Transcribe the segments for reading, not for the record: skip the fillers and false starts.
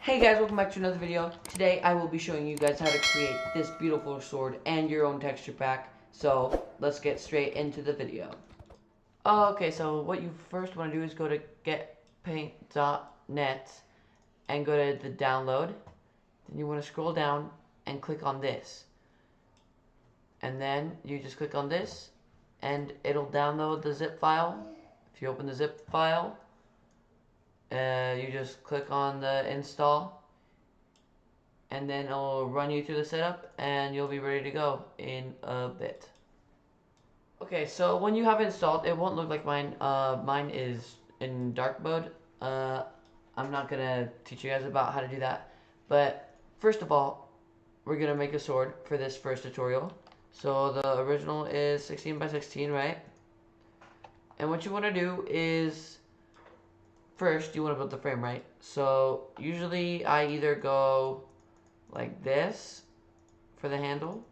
Hey guys, welcome back to another video. Today I will be showing you guys how to create this beautiful sword and your own texture pack. So let's get straight into the video. Okay, so what you first want to do is go to getpaint.net and go to the download. Then you want to scroll down and click on this. And then you just click on this and it'll download the zip file. If you open the zip file, you just click on the install, and then it'll run you through the setup and you'll be ready to go in a bit. Okay, so when you have it installed, it won't look like mine. Mine is in dark mode. I'm not gonna teach you guys about how to do that, but first of all, we're gonna make a sword for this first tutorial. So the original is 16 by 16, right? And what you want to do is first you want to build the frame, right? So usually I either go like this for the handle,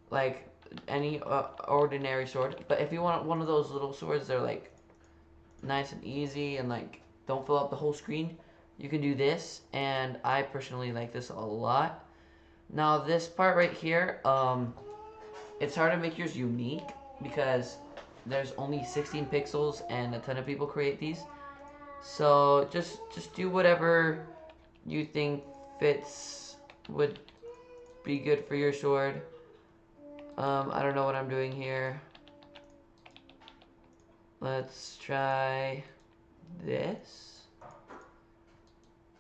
like any ordinary sword. But if you want one of those little swords, they're like nice and easy and like don't fill up the whole screen, you can do this, and I personally like this a lot. Now this part right here, it's hard to make yours unique because there's only 16 pixels and a ton of people create these. So just do whatever you think fits, would be good for your sword. I don't know what I'm doing here. Let's try this.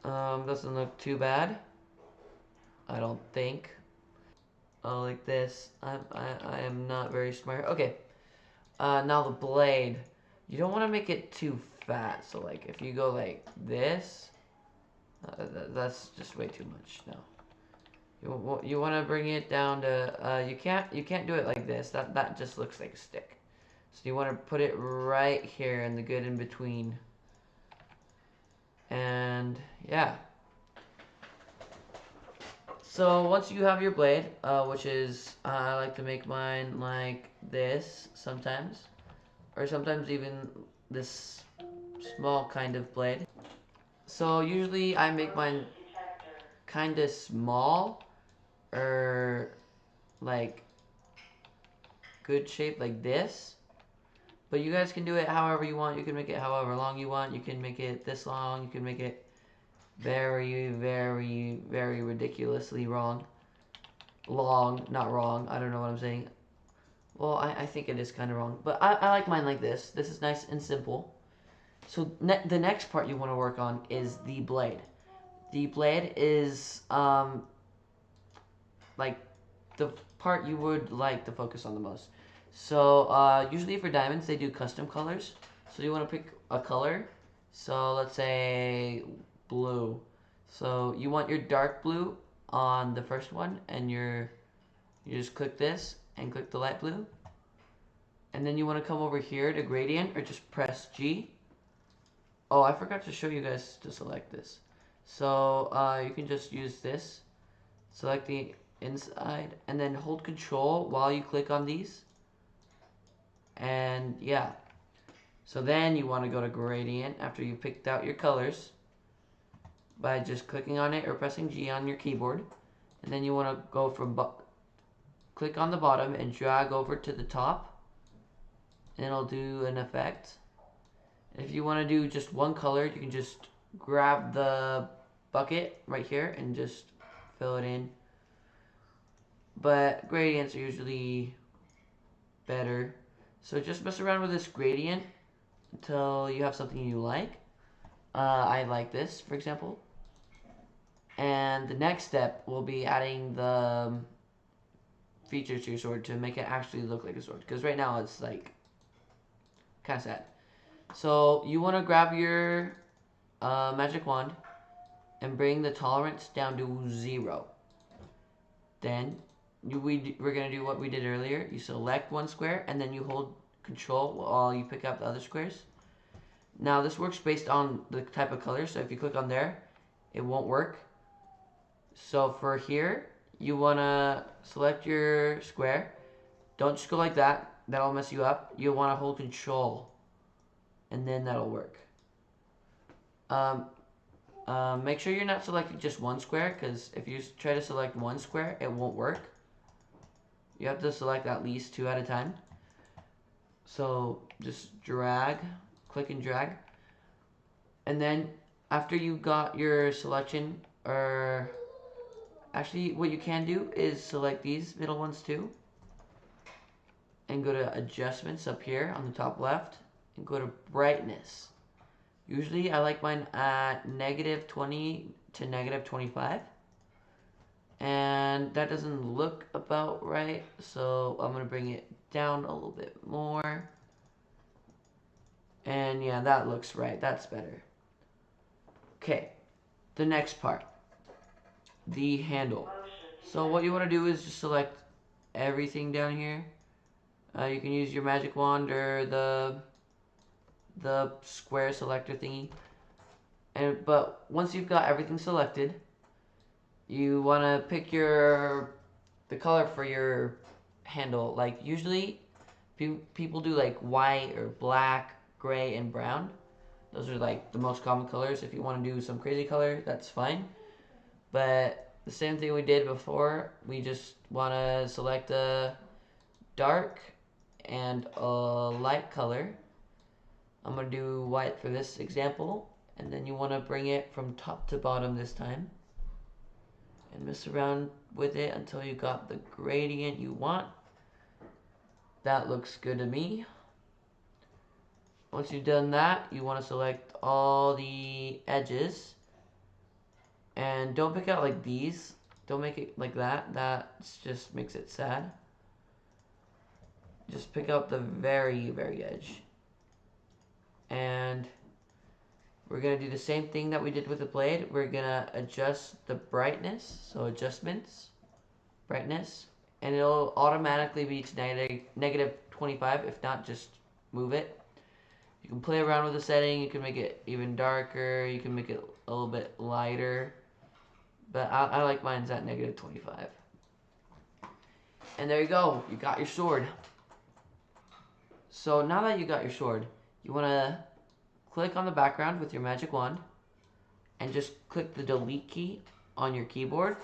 Doesn't look too bad, I don't think. Oh, like this. I am not very smart. Okay. Now the blade. You don't want to make it too fat. So like if you go like this, that's just way too much. No. You want to bring it down to you can't do it like this. That just looks like a stick. So you want to put it right here in the good in between. And yeah. So once you have your blade, which is I like to make mine like this sometimes, or sometimes even this small kind of blade. So usually I make mine kind of small, or like good shape like this. But you guys can do it however you want. You can make it however long you want. You can make it this long. You can make it very, very, very ridiculously wrong. Long, not wrong. I don't know what I'm saying. Well, I think it is kind of wrong. But I like mine like this. This is nice and simple. So the next part you want to work on is the blade. The blade is like the part you would like to focus on the most. So usually for diamonds they do custom colors. So you want to pick a color. So let's say blue. So you want your dark blue on the first one, and you just click this and click the light blue. And then you want to come over here to gradient, or just press G. Oh, I forgot to show you guys to select this. So you can just use this. Select the inside and then hold control while you click on these. And yeah. So then you want to go to gradient after you picked out your colors by just clicking on it or pressing G on your keyboard. And then you want to go from click on the bottom and drag over to the top, and it'll do an effect. If you want to do just one color, you can just grab the bucket right here and just fill it in. But gradients are usually better. So just mess around with this gradient until you have something you like. I like this, for example. And the next step will be adding the features to your sword to make it actually look like a sword. Because right now it's like kind of sad. So you want to grab your magic wand and bring the tolerance down to 0. Then we're going to do what we did earlier. You select one square and then you hold control while you pick up the other squares. Now this works based on the type of color. So if you click on there, it won't work. So for here, you want to select your square. Don't just go like that. That'll mess you up. You'll want to hold control, and then that'll work. Make sure you're not selecting just one square, because if you try to select one square, it won't work. You have to select at least 2 at a time. So just drag, click and drag. And then after you got your selection, or actually what you can do is select these middle ones too. And go to adjustments up here on the top left. And go to brightness. Usually I like mine at -20 to -25. And that doesn't look about right, so I'm going to bring it down a little bit more. And yeah, that looks right. That's better. Okay, the next part. The handle. So what you want to do is just select everything down here. You can use your magic wand or the square selector thingy. But once you've got everything selected, you want to pick the color for your handle. Like usually people do like white or black, gray, and brown. Those are like the most common colors. If you want to do some crazy color, that's fine. But the same thing we did before, we just want to select a dark and a light color. I'm going to do white for this example, and then you want to bring it from top to bottom this time and mess around with it until you got the gradient you want. That looks good to me. Once you've done that, you want to select all the edges, and don't pick out like these. Don't make it like that. That just makes it sad. Just pick out the very, very edge. And we're going to do the same thing that we did with the blade. We're going to adjust the brightness. So adjustments, brightness, and it'll automatically be to -25. If not, just move it. You can play around with the setting. You can make it even darker. You can make it a little bit lighter. But I like mine's at -25. And there you go. You got your sword. So now that you got your sword, you want to click on the background with your magic wand and just click the delete key on your keyboard.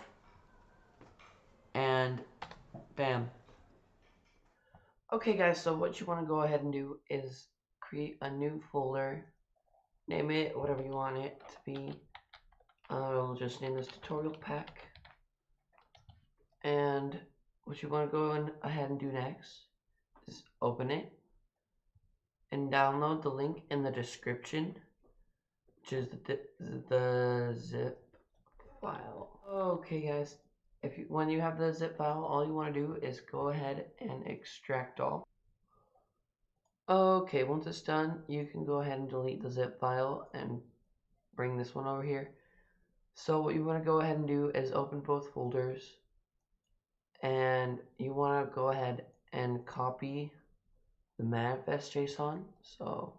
And bam. Okay guys, so what you want to go ahead and do is create a new folder. Name it whatever you want it to be. I'll just name this tutorial pack. And what you want to go ahead and do next is open it and download the link in the description, which is the zip file. Okay guys, when you have the zip file, all you want to do is go ahead and extract all. Okay, once it's done, you can go ahead and delete the zip file and bring this one over here. So what you want to go ahead and do is open both folders, and you want to go ahead and copy the manifest JSON. So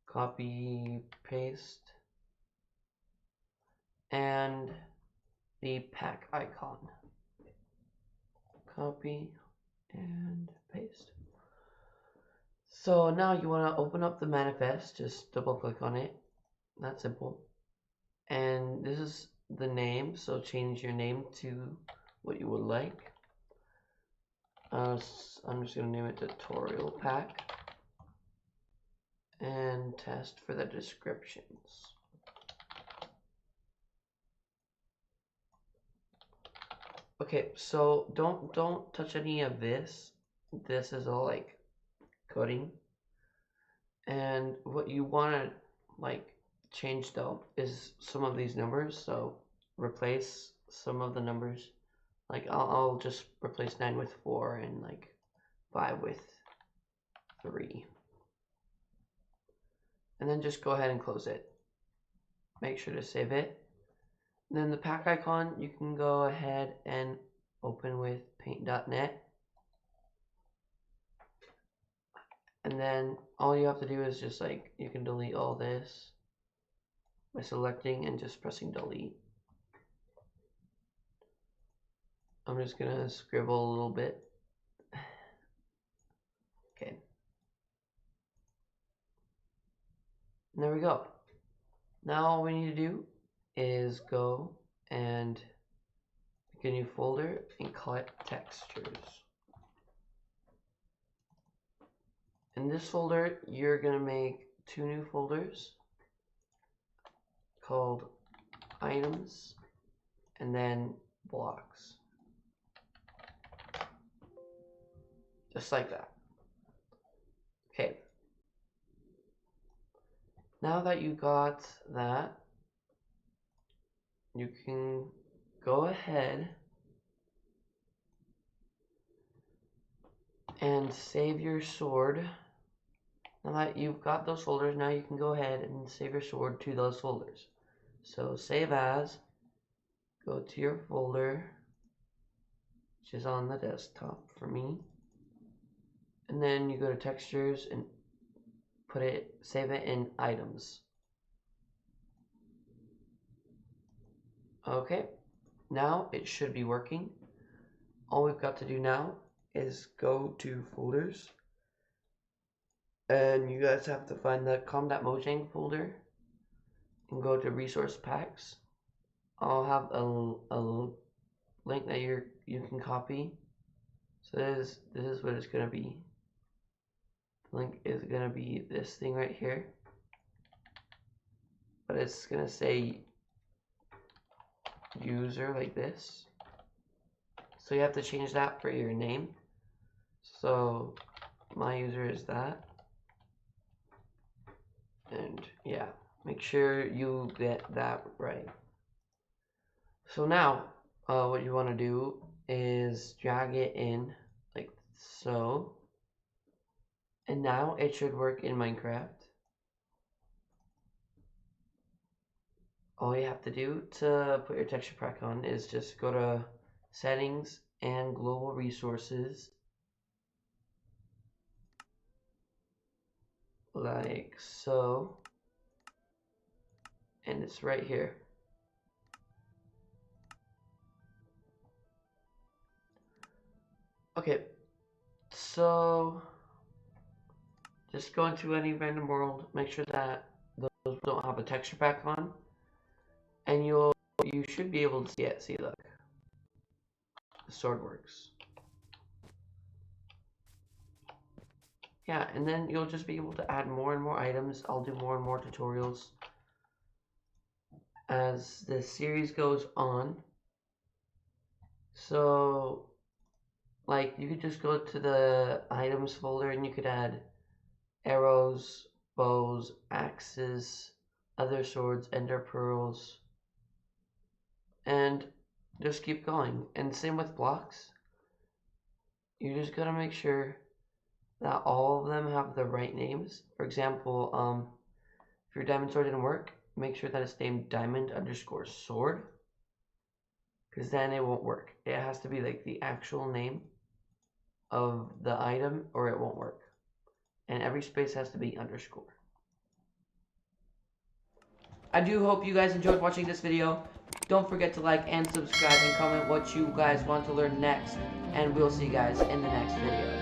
copy, paste, and the pack icon. Copy and paste. So now you want to open up the manifest, just double click on it. That's simple. And this is the name, so change your name to what you would like. I'm just going to name it tutorial pack and test for the descriptions. Okay, so don't touch any of this. This is all like coding. And what you want to like change though is some of these numbers. So replace some of the numbers. Like I'll just replace 9 with 4 and like 5 with 3. And then just go ahead and close it. Make sure to save it. And then the pack icon, you can go ahead and open with paint.net. And then all you have to do is just like, you can delete all this by selecting and just pressing delete. I'm just gonna scribble a little bit. Okay. And there we go. Now all we need to do is go and make a new folder and call it textures. In this folder, you're going to make 2 new folders called items and then blocks. Just like that. Okay. Now that you got that, you can go ahead and save your sword. Now that you've got those folders, now you can go ahead and save your sword to those folders. So save as, go to your folder, which is on the desktop for me, and then you go to textures and save it in items. Okay, now it should be working. All we've got to do now is go to folders, and you guys have to find the com.mojang folder and go to resource packs. I'll have a link that you can copy. So this is what it's gonna be. The link is gonna be this thing right here, but it's gonna say user like this. So you have to change that for your name. So my user is that. And yeah, make sure you get that right. So now, what you want to do is drag it in like so. And now it should work in Minecraft. All you have to do to put your texture pack on is just go to settings and global resources. Like so. And it's right here. Okay, so just go into any random world, make sure that those don't have a texture pack on, and you should be able to see it. See, look, the sword works. Yeah, and then you'll just be able to add more and more items. I'll do more and more tutorials as the series goes on. So like you could just go to the items folder and you could add arrows, bows, axes, other swords, ender pearls, and just keep going. And same with blocks. You just gotta make sure that all of them have the right names. For example, if your diamond sword didn't work, make sure that it's named diamond_sword, because then it won't work. It has to be like the actual name of the item or it won't work. And every space has to be underscore. I do hope you guys enjoyed watching this video. Don't forget to like and subscribe and comment what you guys want to learn next. And we'll see you guys in the next video.